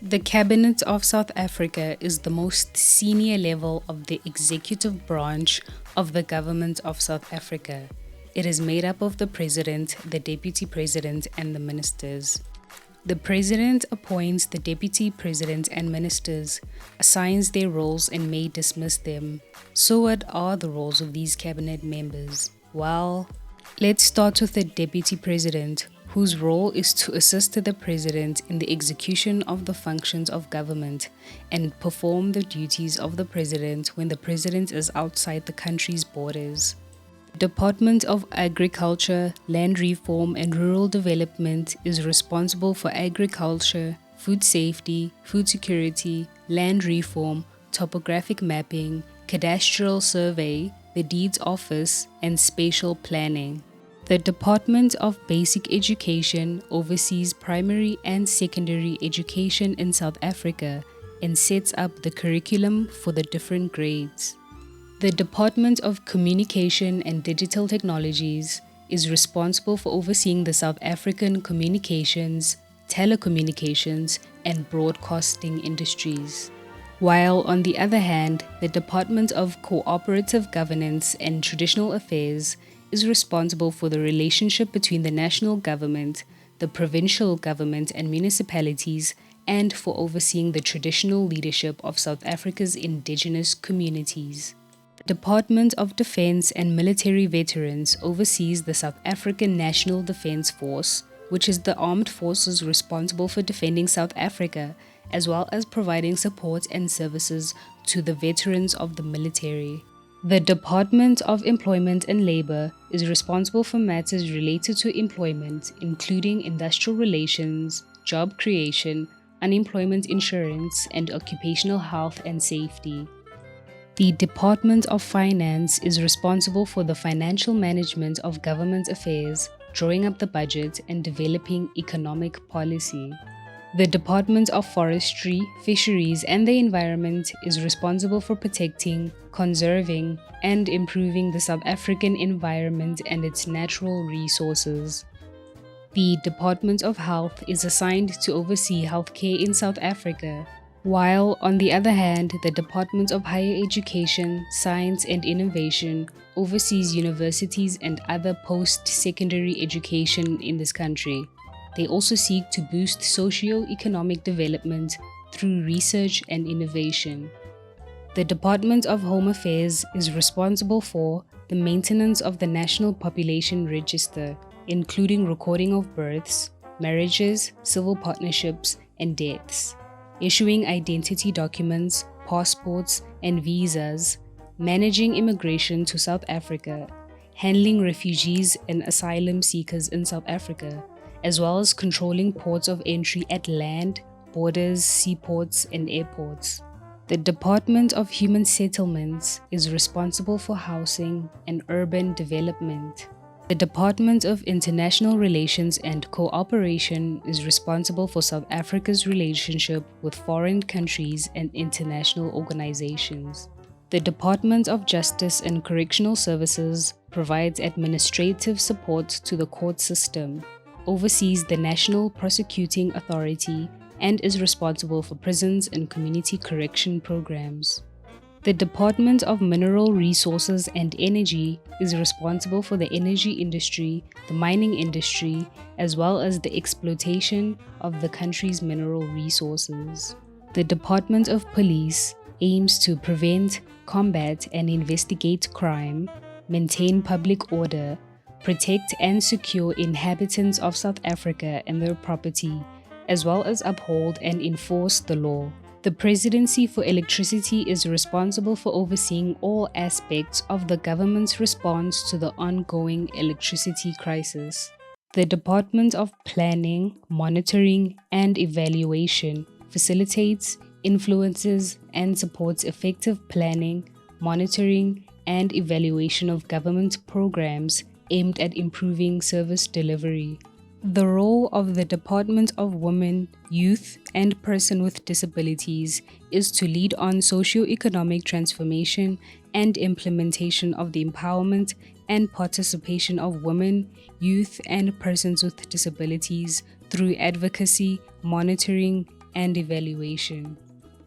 The Cabinet of South Africa is the most senior level of the executive branch of the Government of South Africa. It is made up of the President, the Deputy President, and the Ministers. The President appoints the Deputy President and Ministers, assigns their roles, and may dismiss them. So what are the roles of these cabinet members? Well, let's start with the Deputy President, whose role is to assist the President in the execution of the functions of government and perform the duties of the President when the President is outside the country's borders. Department of Agriculture, Land Reform and Rural Development is responsible for agriculture, food safety, food security, land reform, topographic mapping, cadastral survey, the deeds office, and spatial planning. The Department of Basic Education oversees primary and secondary education in South Africa and sets up the curriculum for the different grades. The Department of Communication and Digital Technologies is responsible for overseeing the South African communications, telecommunications, and broadcasting industries. While, on the other hand, the Department of Cooperative Governance and Traditional Affairs is responsible for the relationship between the national government, the provincial government and municipalities, and for overseeing the traditional leadership of South Africa's indigenous communities. Department of Defense and Military Veterans oversees the South African National Defence Force, which is the armed forces responsible for defending South Africa, as well as providing support and services to the veterans of the military. The Department of Employment and Labour is responsible for matters related to employment, including industrial relations, job creation, unemployment insurance, and occupational health and safety. The Department of Finance is responsible for the financial management of government affairs, drawing up the budget, and developing economic policy. The Department of Forestry, Fisheries and the Environment is responsible for protecting, conserving, and improving the South African environment and its natural resources. The Department of Health is assigned to oversee healthcare in South Africa, while, on the other hand, the Department of Higher Education, Science and Innovation oversees universities and other post-secondary education in this country. They also seek to boost socio-economic development through research and innovation. The Department of Home Affairs is responsible for the maintenance of the National Population Register, including recording of births, marriages, civil partnerships, and deaths, issuing identity documents, passports, and visas, managing immigration to South Africa, handling refugees and asylum seekers in South Africa, as well as controlling ports of entry at land, borders, seaports, and airports. The Department of Human Settlements is responsible for housing and urban development. The Department of International Relations and Cooperation is responsible for South Africa's relationship with foreign countries and international organizations. The Department of Justice and Correctional Services provides administrative support to the court system, oversees the National Prosecuting Authority, and is responsible for prisons and community correction programs. The Department of Mineral Resources and Energy is responsible for the energy industry, the mining industry, as well as the exploitation of the country's mineral resources. The Department of Police aims to prevent, combat, and investigate crime, maintain public order, protect and secure inhabitants of South Africa and their property, as well as uphold and enforce the law. The Presidency for Electricity is responsible for overseeing all aspects of the government's response to the ongoing electricity crisis. The Department of Planning, Monitoring, and Evaluation facilitates, influences, and supports effective planning, monitoring, and evaluation of government programs aimed at improving service delivery. The role of the Department of Women, Youth, and Person with Disabilities is to lead on socio-economic transformation and implementation of the empowerment and participation of women, youth, and persons with disabilities through advocacy, monitoring, and evaluation.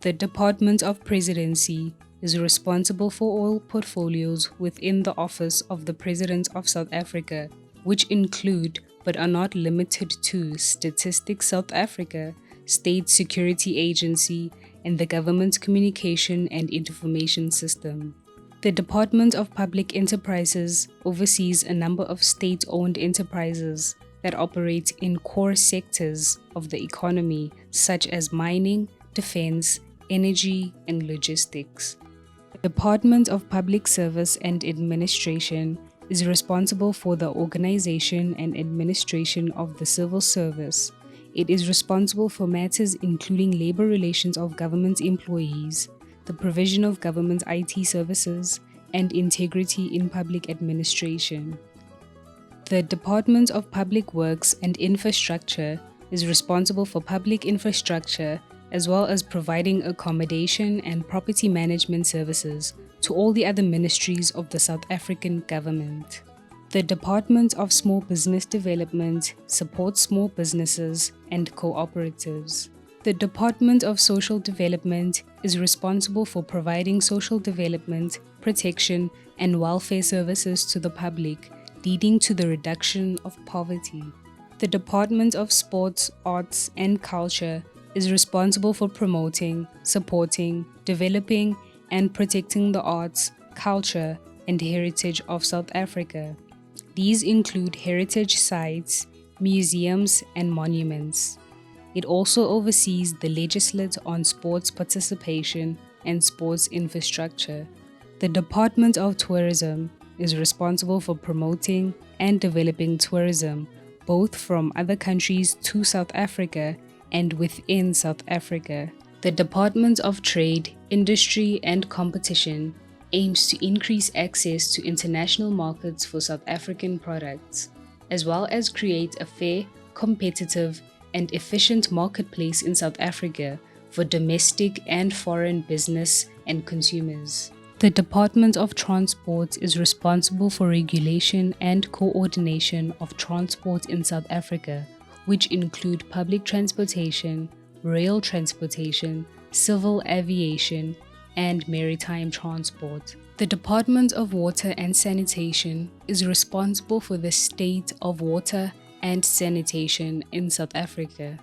The Department of Presidency is responsible for all portfolios within the Office of the President of South Africa, which include but are not limited to Statistics South Africa, State Security Agency, and the Government Communication and Information System. The Department of Public Enterprises oversees a number of state-owned enterprises that operate in core sectors of the economy such as mining, defense, energy, and logistics. The Department of Public Service and Administration is responsible for the organization and administration of the civil service. It is responsible for matters including labor relations of government employees, the provision of government IT services, and integrity in public administration. The Department of Public Works and Infrastructure is responsible for public infrastructure as well as providing accommodation and property management services to all the other ministries of the South African government. The Department of Small Business Development supports small businesses and cooperatives. The Department of Social Development is responsible for providing social development, protection, and welfare services to the public, leading to the reduction of poverty. The Department of Sports, Arts, and Culture is responsible for promoting, supporting, developing, and protecting the arts, culture, and heritage of South Africa. These include heritage sites, museums, and monuments. It also oversees the legislation on sports participation and sports infrastructure. The Department of Tourism is responsible for promoting and developing tourism, both from other countries to South Africa and within South Africa. The Department of Trade, Industry, and Competition aims to increase access to international markets for South African products, as well as create a fair, competitive, and efficient marketplace in South Africa for domestic and foreign business and consumers. The Department of Transport is responsible for regulation and coordination of transport in South Africa, which include public transportation, rail transportation, civil aviation, and maritime transport. The Department of Water and Sanitation is responsible for the state of water and sanitation in South Africa.